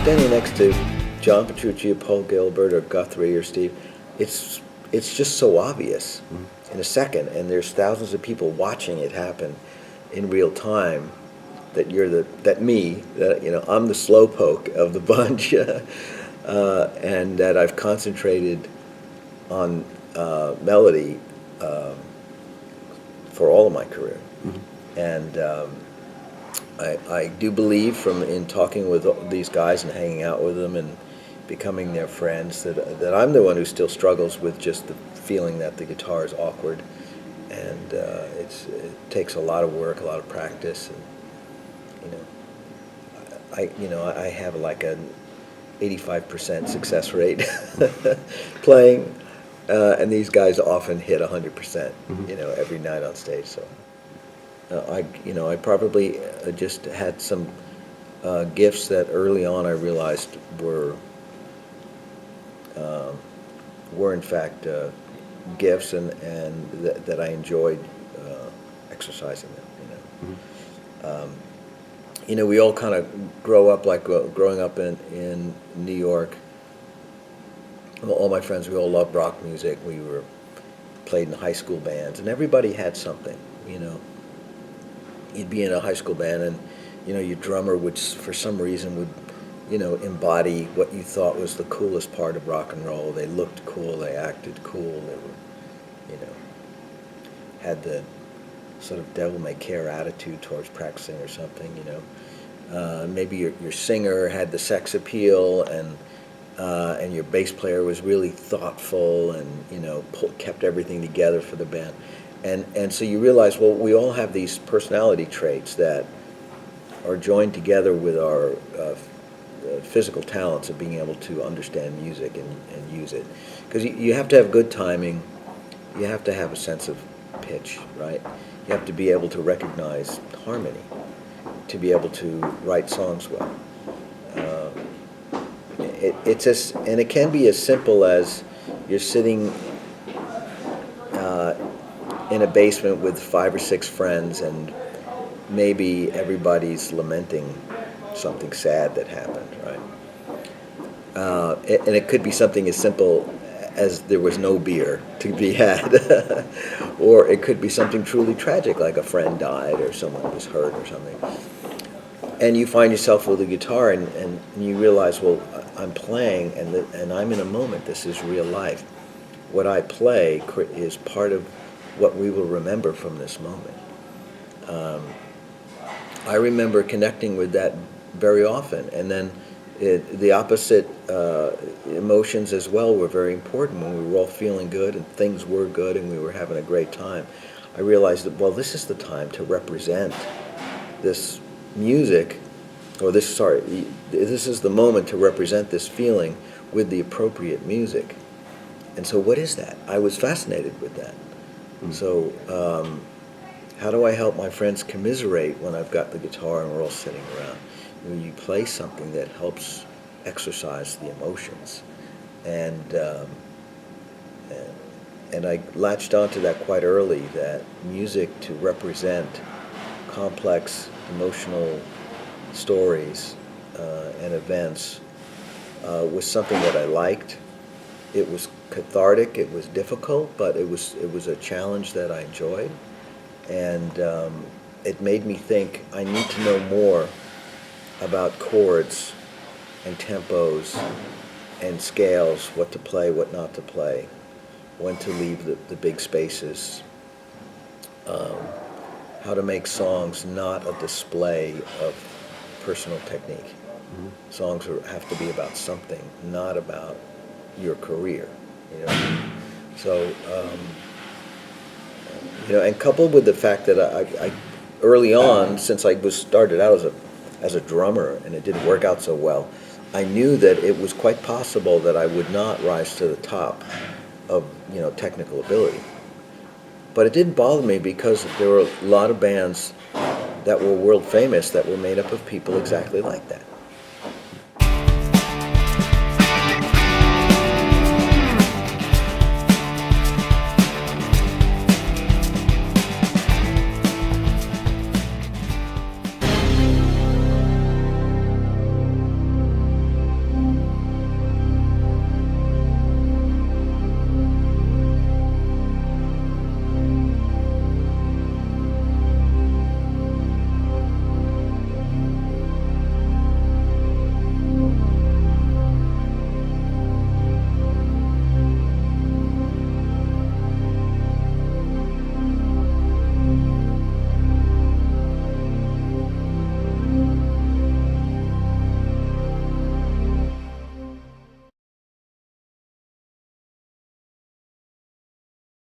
standing next to John Petrucci or Paul Gilbert or Guthrie or Steve, it's just so obvious in a second, and there's thousands of people watching it happen in real time. That you're I'm the slowpoke of the bunch, and that I've concentrated on melody for all of my career. And I do believe in talking with these guys and hanging out with them and becoming their friends that I'm the one who still struggles with just the feeling that the guitar is awkward, and it takes a lot of work, a lot of practice, and I have like an 85% success rate playing, and these guys often hit 100%, every night on stage. So I probably just had some gifts that early on I realized were in fact gifts, and that I enjoyed exercising them. We all kind of grow up like growing up in New York. All my friends, we all loved rock music. We played in high school bands, and everybody had something. You'd be in a high school band, and your drummer would, for some reason, embody what you thought was the coolest part of rock and roll. They looked cool, they acted cool, they were, had the sort of devil-may-care attitude towards practicing or something, maybe your singer had the sex appeal, and your bass player was really thoughtful and, kept everything together for the band. And so you realize, well, we all have these personality traits that are joined together with our physical talents of being able to understand music and use it. Because you have to have good timing, you have to have a sense of pitch, right? You have to be able to recognize harmony, to be able to write songs well. And it can be as simple as you're sitting in a basement with 5 or 6 friends, and maybe everybody's lamenting something sad that happened, right? And it could be something as simple as there was no beer to be had, or it could be something truly tragic, like a friend died or someone was hurt or something. And you find yourself with a guitar, and you realize, well, I'm playing, and I'm in a moment. This is real life. What I play is part of what we will remember from this moment. I remember connecting with that very often, and then the opposite emotions as well were very important. When we were all feeling good and things were good and we were having a great time, I realized that, well, this is the time to represent this music, this is the moment to represent this feeling with the appropriate music. And so what is that? I was fascinated with that. So how do I help my friends commiserate when I've got the guitar and we're all sitting around? You play something that helps exercise the emotions, and I latched onto that quite early, that music to represent complex emotional stories and events was something that I liked. It was cathartic, it was difficult, but it was a challenge that I enjoyed, and it made me think I need to know more about chords and tempos and scales, what to play, what not to play, when to leave the big spaces, how to make songs not a display of personal technique. Songs have to be about something, not about your career. So and coupled with the fact that I early on, since I was started out as a drummer and it didn't work out so well, I knew that it was quite possible that I would not rise to the top of technical ability. But it didn't bother me, because there were a lot of bands that were world famous that were made up of people exactly like that.